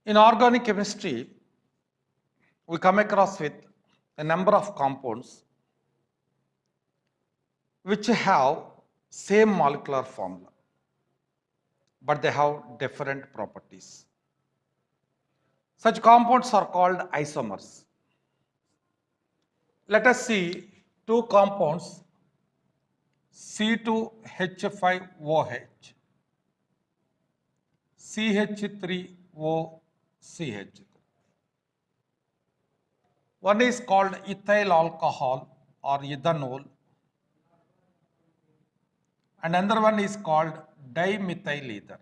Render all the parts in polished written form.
In organic chemistry, we come across with a number of compounds which have same molecular formula, but they have different properties. Such compounds are called isomers. Let us see two compounds C2H5OH, CH3OCH. One is called ethyl alcohol or ethanol, and another one is called dimethyl ether.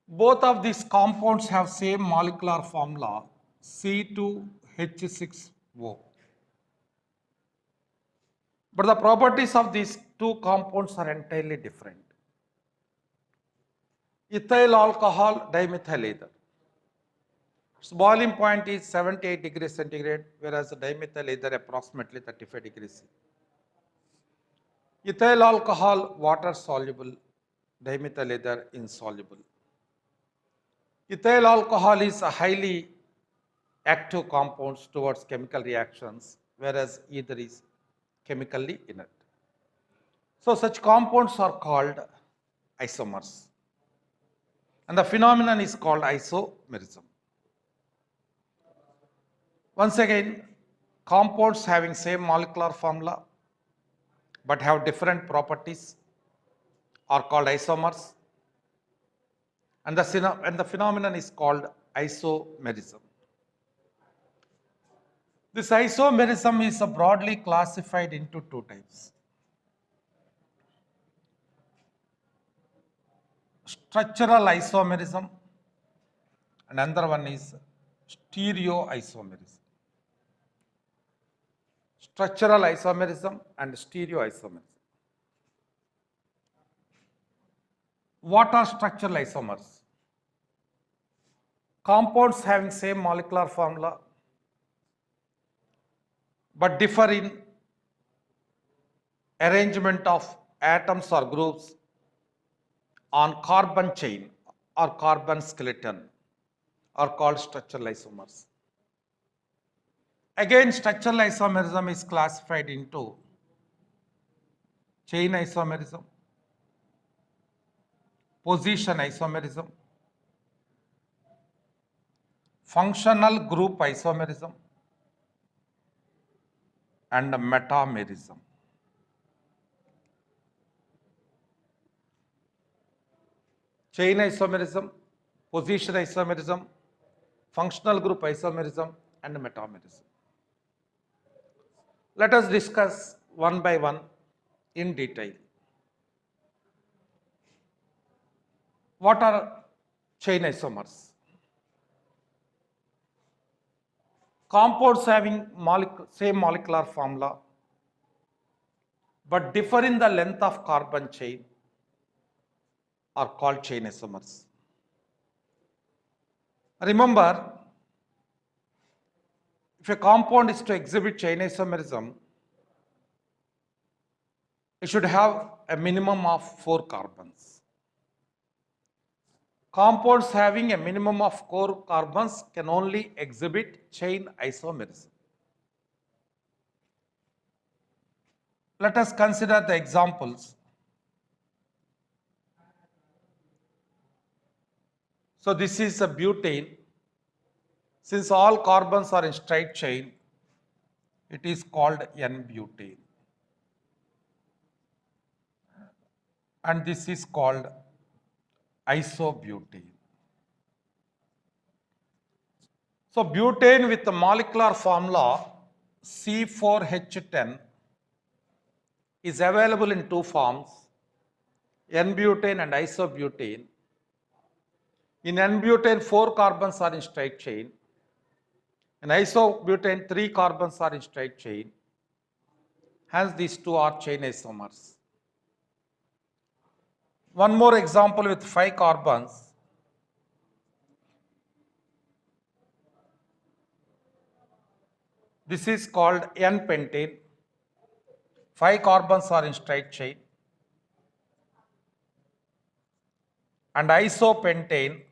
Both of these compounds have same molecular formula C2H6O. But the properties of these two compounds are entirely different. Ethyl alcohol, dimethyl ether. Its boiling point is 78 degrees centigrade, whereas the dimethyl ether approximately 35 degrees C. Ethyl alcohol, water soluble, dimethyl ether insoluble. Ethyl alcohol is a highly active compounds towards chemical reactions, whereas ether is chemically inert. So such compounds are called isomers. And the phenomenon is called isomerism. Once again, compounds having same molecular formula but have different properties are called isomers. And the phenomenon is called isomerism. This isomerism is broadly classified into two types. Structural isomerism and another one is stereoisomerism. Structural isomerism and stereoisomerism. What are structural isomers? Compounds having same molecular formula but differ in arrangement of atoms or groups on carbon chain or carbon skeleton are called structural isomers. Again, structural isomerism is classified into chain isomerism, position isomerism, functional group isomerism, and metamerism. Chain isomerism, position isomerism, functional group isomerism, and metamerism. Let us discuss one by one in detail. What are chain isomers? Compounds having same molecular formula but differ in the length of carbon chain are called chain isomers. Remember, if a compound is to exhibit chain isomerism, it should have a minimum of 4 carbons. Compounds having a minimum of 4 carbons can only exhibit chain isomerism. Let us consider the examples. So this is a butane. Since all carbons are in straight chain, it is called N-butane. And this is called isobutane. So butane with the molecular formula C4H10 is available in two forms, N-butane and isobutane. In N-butane, 4 carbons are in straight chain. In isobutane, 3 carbons are in straight chain. Hence, these two are chain isomers. One more example with 5 carbons. This is called N-pentane. 5 carbons are in straight chain. and isopentane,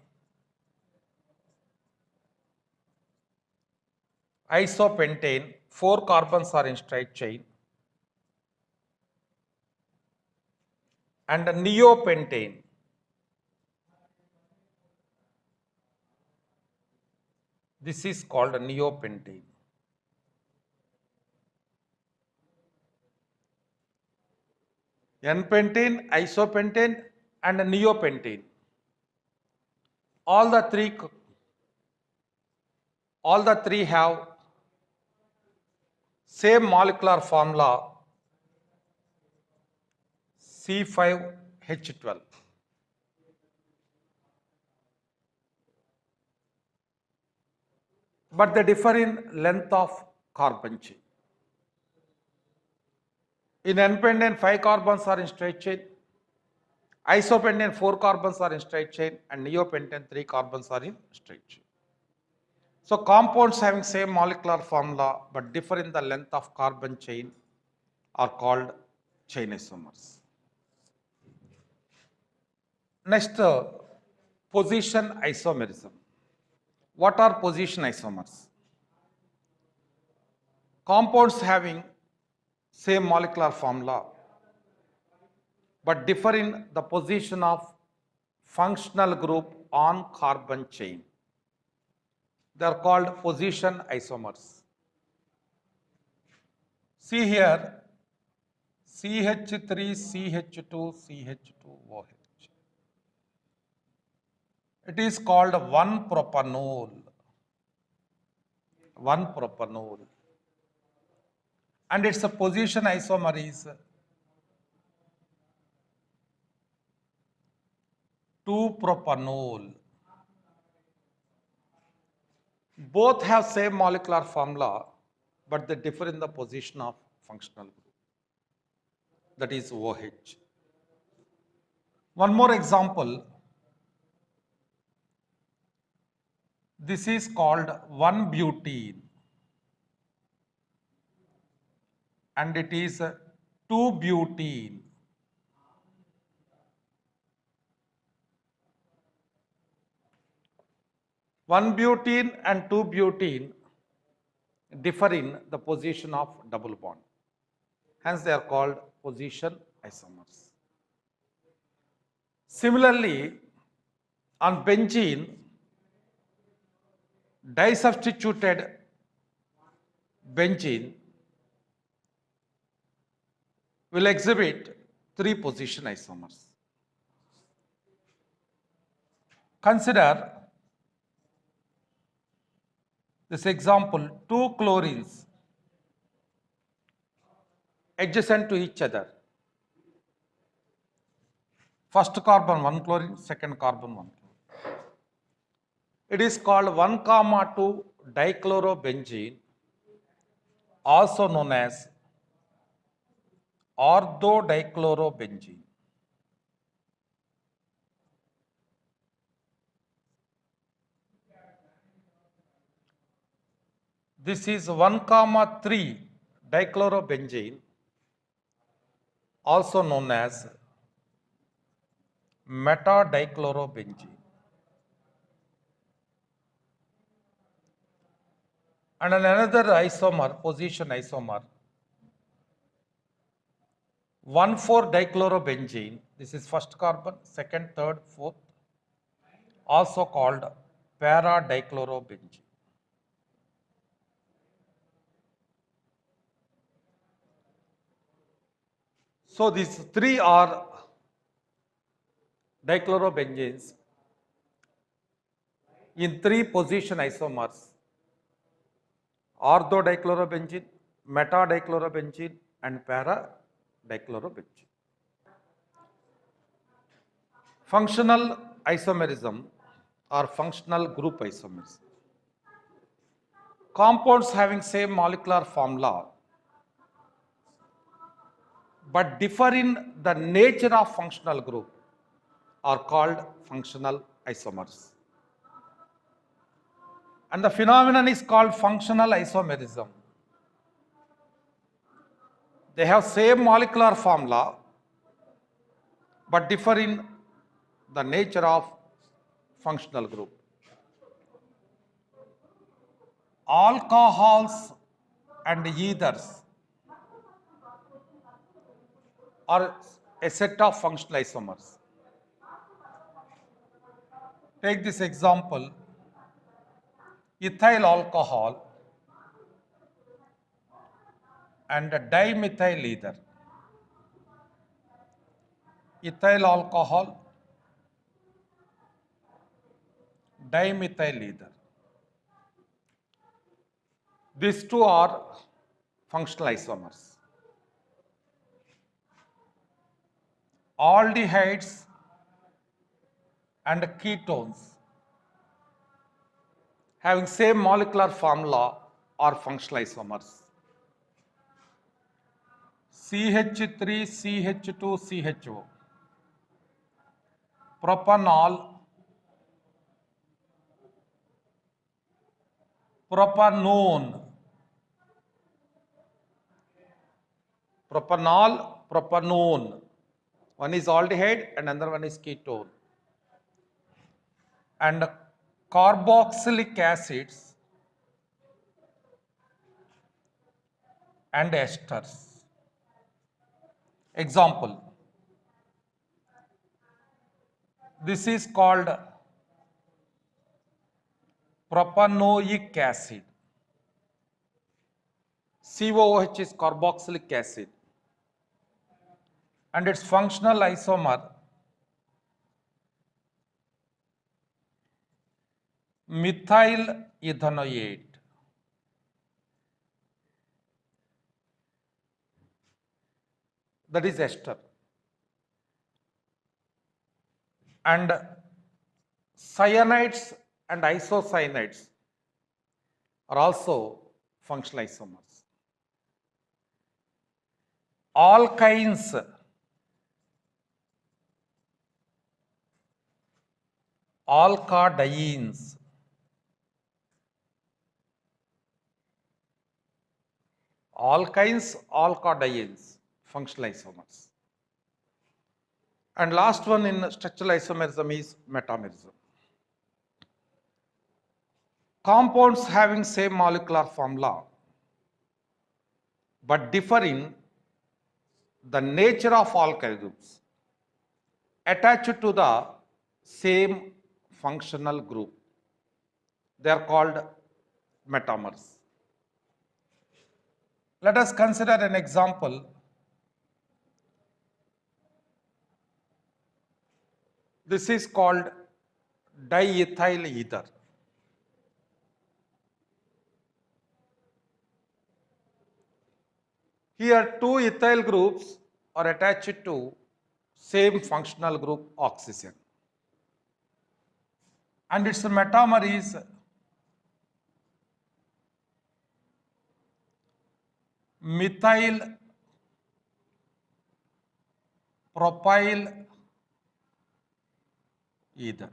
four carbons are in straight chain, and neopentane, this is called neopentane. N-pentane, isopentane, and neopentane. All the three have same molecular formula C5H12. But they differ in length of carbon chain. In N-pentane, 5 carbons are in straight chain. Isopentane, 4 carbons are in straight chain, and neopentane, 3 carbons are in straight chain. So compounds having same molecular formula but differ in the length of carbon chain are called chain isomers. Next, position isomerism. What are position isomers? Compounds having same molecular formula but differ in the position of functional group on carbon chain. They are called position isomers. See here, CH3, CH2, CH2OH. It is called 1-propanol. 1-propanol. And its position isomer is 2-propanol. Both have same molecular formula, but they differ in the position of functional group. That is OH. One more example. This is called 1-butene. And it is 2-butene. One butene and 2-butene differ in the position of double bond. Hence, they are called position isomers. Similarly, on benzene, disubstituted benzene will exhibit 3 position isomers. Consider this example, 2 chlorines adjacent to each other. First carbon 1 chlorine, second carbon 1 chlorine. It is called 1,2 dichlorobenzene, also known as orthodichlorobenzene. This is 1,3 dichlorobenzene, also known as metadichlorobenzene. And another isomer, position isomer, 1,4-dichlorobenzene. This is first carbon, second, third, fourth, also called para-dichlorobenzene. So these 3 are dichlorobenzenes in 3 position isomers: orthodichlorobenzene, metadichlorobenzene, and para-dichlorobenzene. Functional isomerism or functional group isomerism. Compounds having same molecular formula but differ in the nature of functional group are called functional isomers. And the phenomenon is called functional isomerism. They have same molecular formula but differ in the nature of functional group. Alcohols and ethers are a set of functional isomers. Take this example, ethyl alcohol and dimethyl ether. Ethyl alcohol, dimethyl ether. These two are functional isomers. Aldehydes and ketones having same molecular formula are functional isomers. CH3, CH2, CHO. Propanol, propanone. Propanol, propanone. One is aldehyde and another one is ketone. And carboxylic acids and esters. Example, this is called propanoic acid. COOH is carboxylic acid and its functional isomer methyl ethanoate. That is ester. And cyanides and isocyanides are also functional isomers. Alkynes, alkadienes, alkynes, alkadienes, functional isomers. And last one in structural isomerism is metamerism. Compounds having same molecular formula but differ in the nature of alkyl groups attached to the same functional group. They are called metamers. Let us consider an example. This is called diethyl ether. Here two ethyl groups are attached to same functional group oxygen. And its metamer is methyl propyl ether.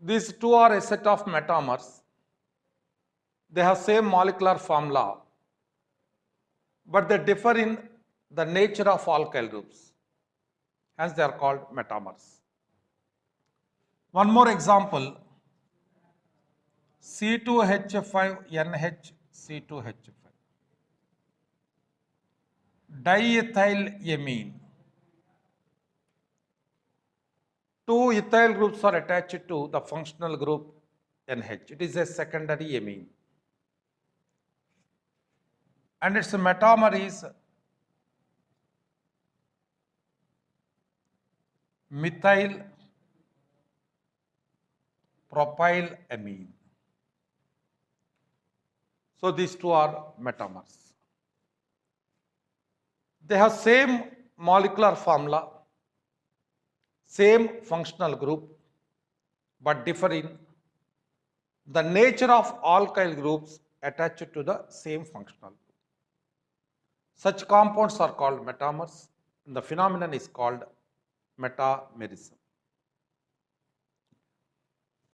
These two are a set of metamers. They have same molecular formula, but they differ in the nature of alkyl groups. Hence, they are called metamers. One more example, C2H5NH, diethylamine. Two ethyl groups are attached to the functional group NH. It is a secondary amine. And its metamer is methyl propylamine. So these two are metamers. They have same molecular formula, same functional group, but differ in the nature of alkyl groups attached to the same functional group. Such compounds are called metamers, and the phenomenon is called metamerism.